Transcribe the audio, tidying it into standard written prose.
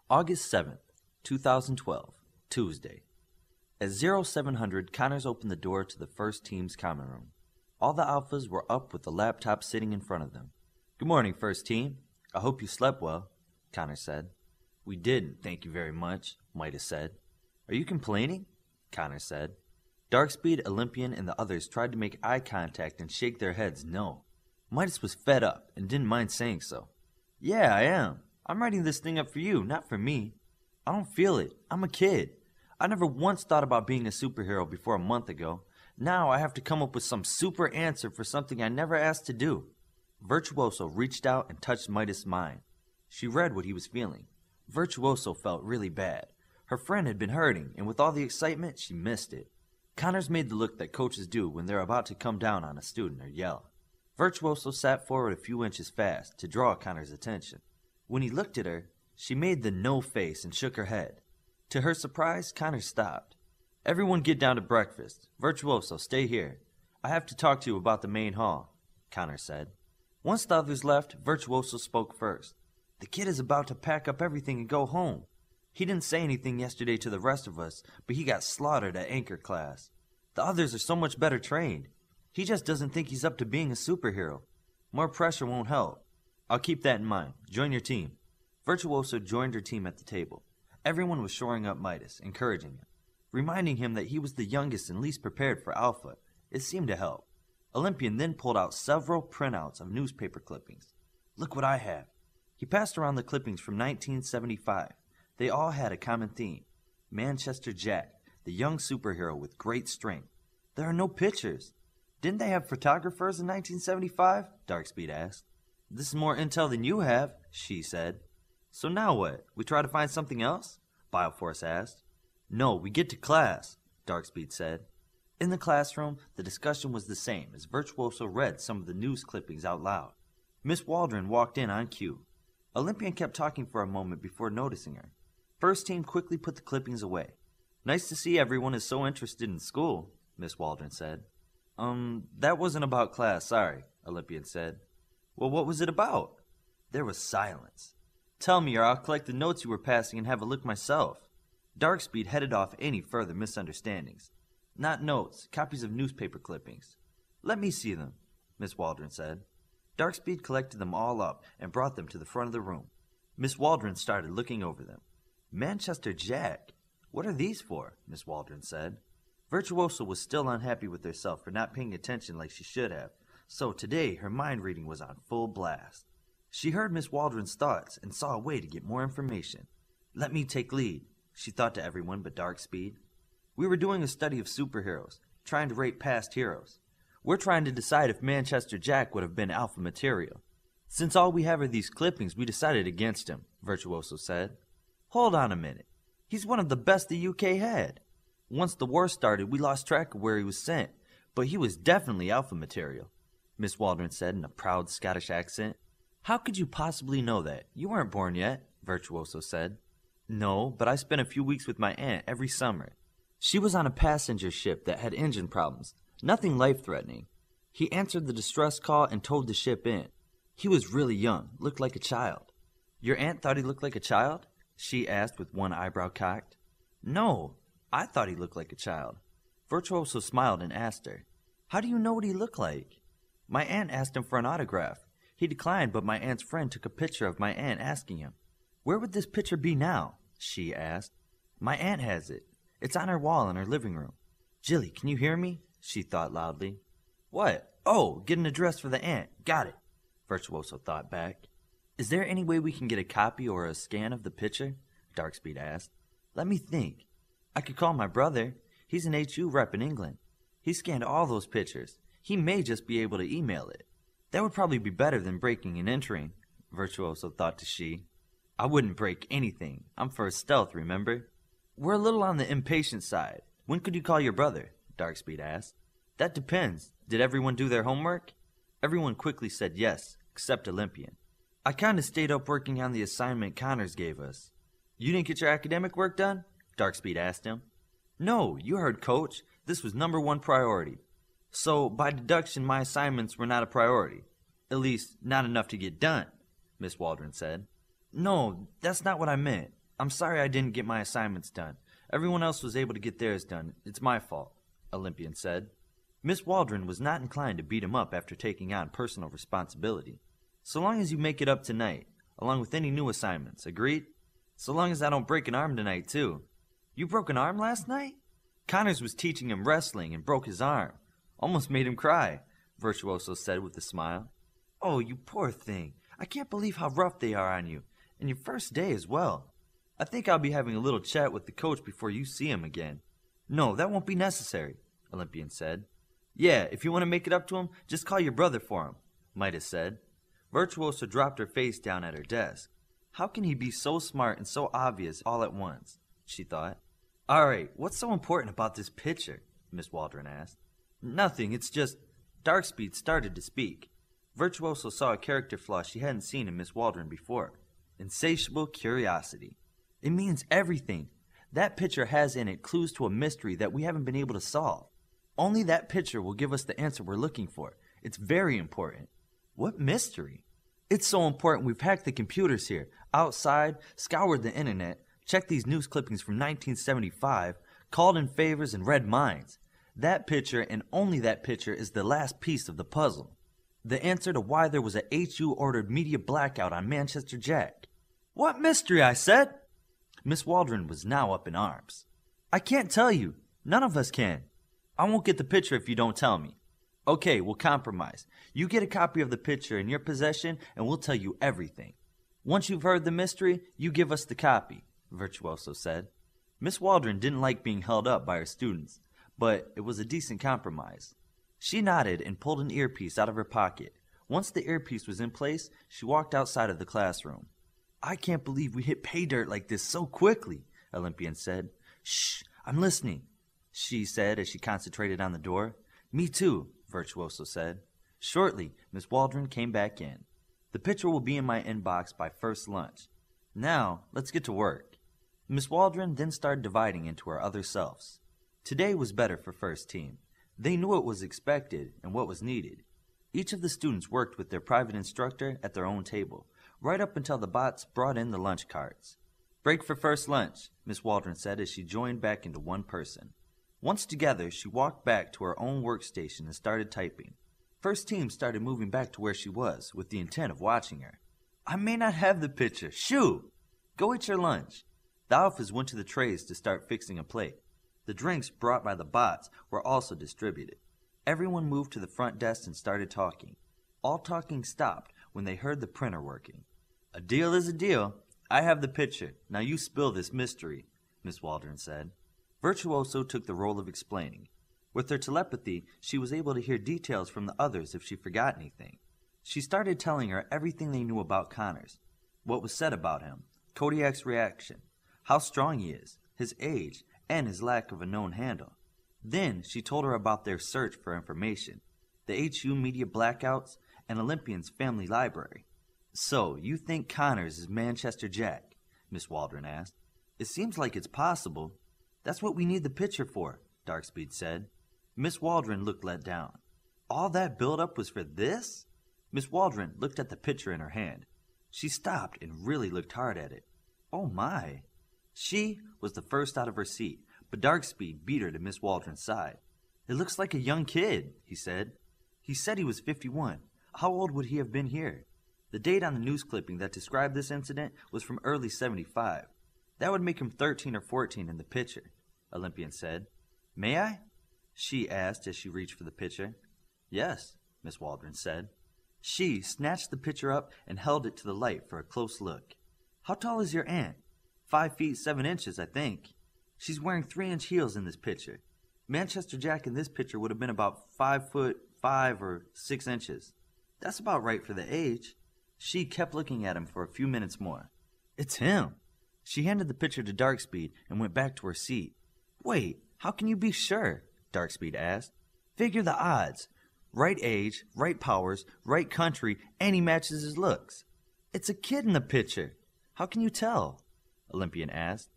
August 7th, 2012, Tuesday. At 0700, Connors opened the door to the first team's common room. All the alphas were up with the laptop sitting in front of them. "Good morning, first team. I hope you slept well," Connors said. "We didn't, thank you very much," Midas said. "Are you complaining?" Connors said. Darkspeed, Olympian, and the others tried to make eye contact and shake their heads no. Midas was fed up and didn't mind saying so. "Yeah, I am. I'm writing this thing up for you, not for me. I don't feel it. I'm a kid. I never once thought about being a superhero before a month ago. Now I have to come up with some super answer for something I never asked to do." Virtuoso reached out and touched Midas' mind. She read what he was feeling. Virtuoso felt really bad. Her friend had been hurting, and with all the excitement, she missed it. Connors made the look that coaches do when they're about to come down on a student or yell. Virtuoso sat forward a few inches fast to draw Connors' attention. When he looked at her, she made the no face and shook her head. To her surprise, Connors stopped. "Everyone get down to breakfast. Virtuoso, stay here. I have to talk to you about the main hall," Connors said. Once the others left, Virtuoso spoke first. "The kid is about to pack up everything and go home. He didn't say anything yesterday to the rest of us, but he got slaughtered at anchor class. The others are so much better trained. He just doesn't think he's up to being a superhero. More pressure won't help. I'll keep that in mind. Join your team." Virtuoso joined her team at the table. Everyone was shoring up Midas, encouraging him. Reminding him that he was the youngest and least prepared for Alpha. It seemed to help. Olympian then pulled out several printouts of newspaper clippings. "Look what I have." He passed around the clippings from 1975. They all had a common theme. Manchester Jack, the young superhero with great strength. "There are no pictures. Didn't they have photographers in 1975? Darkspeed asked. "This is more intel than you have," she said. "So now what? We try to find something else?" Bioforce asked. "No, we get to class," Darkspeed said. In the classroom, the discussion was the same as Virtuoso read some of the news clippings out loud. Miss Waldron walked in on cue. Olympian kept talking for a moment before noticing her. First team quickly put the clippings away. "Nice to see everyone is so interested in school," Miss Waldron said. That wasn't about class, sorry," Olympian said. "Well, what was it about?" There was silence. "Tell me or I'll collect the notes you were passing and have a look myself." Darkspeed headed off any further misunderstandings. "Not notes, copies of newspaper clippings." "Let me see them," Miss Waldron said. Darkspeed collected them all up and brought them to the front of the room. Miss Waldron started looking over them. "Manchester Jack? What are these for?" Miss Waldron said. Virtuoso was still unhappy with herself for not paying attention like she should have, so today her mind reading was on full blast. She heard Miss Waldron's thoughts and saw a way to get more information. "Let me take lead," she thought to everyone but Darkspeed. "We were doing a study of superheroes, trying to rate past heroes. We're trying to decide if Manchester Jack would have been alpha material. Since all we have are these clippings, we decided against him," Virtuoso said. "Hold on a minute. He's one of the best the UK had. Once the war started, we lost track of where he was sent, but he was definitely alpha material," Miss Waldron said in a proud Scottish accent. "How could you possibly know that? You weren't born yet," Virtuoso said. "No, but I spent a few weeks with my aunt every summer. She was on a passenger ship that had engine problems, nothing life-threatening. He answered the distress call and towed the ship in. He was really young, looked like a child." "Your aunt thought he looked like a child?" she asked with one eyebrow cocked. "No, I thought he looked like a child." Virtuoso smiled and asked her, "How do you know what he looked like?" "My aunt asked him for an autograph. He declined, but my aunt's friend took a picture of my aunt asking him." "Where would this picture be now?" she asked. "My aunt has it. It's on her wall in her living room." "Jilly, can you hear me?" she thought loudly. "What? Oh, get an address for the aunt. Got it," Virtuoso thought back. "Is there any way we can get a copy or a scan of the picture?" Darkspeed asked. "Let me think. I could call my brother. He's an HU rep in England. He scanned all those pictures. He may just be able to email it. That would probably be better than breaking and entering," Virtuoso thought to she. "I wouldn't break anything. I'm for stealth, remember?" "We're a little on the impatient side. When could you call your brother?" Darkspeed asked. "That depends. Did everyone do their homework?" Everyone quickly said yes, except Olympian. "I kinda stayed up working on the assignment Connors gave us." "You didn't get your academic work done?" Darkspeed asked him. "No, you heard Coach. This was #1 priority. So, by deduction, my assignments were not a priority. At least, not enough to get done," Miss Waldron said. "No, that's not what I meant. I'm sorry I didn't get my assignments done. Everyone else was able to get theirs done. It's my fault, Olympian said. Miss Waldron was not inclined to beat him up after taking on personal responsibility. So long as you make it up tonight, along with any new assignments, agreed? So long as I don't break an arm tonight, too. You broke an arm last night? Connors was teaching him wrestling and broke his arm. Almost made him cry, Virtuoso said with a smile. Oh, you poor thing. I can't believe how rough they are on you, and your first day as well. I think I'll be having a little chat with the coach before you see him again. No, that won't be necessary, Olympian said. Yeah, if you want to make it up to him, just call your brother for him, Midas said. Virtuoso dropped her face down at her desk. How can he be so smart and so obvious all at once? She thought. All right, what's so important about this picture? Miss Waldron asked. Nothing, it's just... Darkspeed started to speak. Virtuoso saw a character flaw she hadn't seen in Miss Waldron before. Insatiable curiosity. It means everything. That picture has in it clues to a mystery that we haven't been able to solve. Only that picture will give us the answer we're looking for. It's very important. What mystery? It's so important we've hacked the computers here, outside, scoured the internet, checked these news clippings from 1975, called in favors and read minds. That picture and only that picture is the last piece of the puzzle. The answer to why there was a HU-ordered media blackout on Manchester Jack. What mystery, I said? Miss Waldron was now up in arms. I can't tell you. None of us can. I won't get the picture if you don't tell me. Okay, we'll compromise. You get a copy of the picture in your possession and we'll tell you everything. Once you've heard the mystery, you give us the copy, Virtuoso said. Miss Waldron didn't like being held up by her students, but it was a decent compromise. She nodded and pulled an earpiece out of her pocket. Once the earpiece was in place, she walked outside of the classroom. I can't believe we hit pay dirt like this so quickly, Olympian said. Shh, I'm listening, she said as she concentrated on the door. Me too, Virtuoso said. Shortly, Miss Waldron came back in. The picture will be in my inbox by first lunch. Now, let's get to work. Miss Waldron then started dividing into her other selves. Today was better for first team. They knew what was expected and what was needed. Each of the students worked with their private instructor at their own table, right up until the bots brought in the lunch carts. Break for first lunch, Miss Waldron said as she joined back into one person. Once together, she walked back to her own workstation and started typing. First team started moving back to where she was, with the intent of watching her. I may not have the picture. Shoo! Go eat your lunch. The alphas went to the trays to start fixing a plate. The drinks brought by the bots were also distributed. Everyone moved to the front desk and started talking. All talking stopped when they heard the printer working. A deal is a deal. I have the picture. Now you spill this mystery, Miss Waldron said. Virtuoso took the role of explaining. With her telepathy, she was able to hear details from the others if she forgot anything. She started telling her everything they knew about Connors, what was said about him, Kodiak's reaction, how strong he is, his age, and his lack of a known handle. Then she told her about their search for information, the HU media blackouts, and Olympian's family library. So, you think Connors is Manchester Jack? Miss Waldron asked. It seems like it's possible. That's what we need the picture for, Darkspeed said. Miss Waldron looked let down. All that build-up was for this? Miss Waldron looked at the picture in her hand. She stopped and really looked hard at it. Oh my! She was the first out of her seat, but Darkspeed beat her to Miss Waldron's side. It looks like a young kid, he said. He said he was 51. How old would he have been here? The date on the news clipping that described this incident was from early 75. That would make him 13 or 14 in the picture, Olympian said. May I? She asked as she reached for the picture. Yes, Miss Waldron said. She snatched the picture up and held it to the light for a close look. How tall is your aunt? 5 feet 7 inches, I think. She's wearing 3-inch heels in this picture. Manchester Jack in this picture would have been about 5 foot 5 or 6 inches. That's about right for the age. She kept looking at him for a few minutes more. It's him. She handed the picture to Darkspeed and went back to her seat. Wait, how can you be sure? Darkspeed asked. Figure the odds. Right age, right powers, right country, and he matches his looks. It's a kid in the picture. How can you tell? Olympian asked.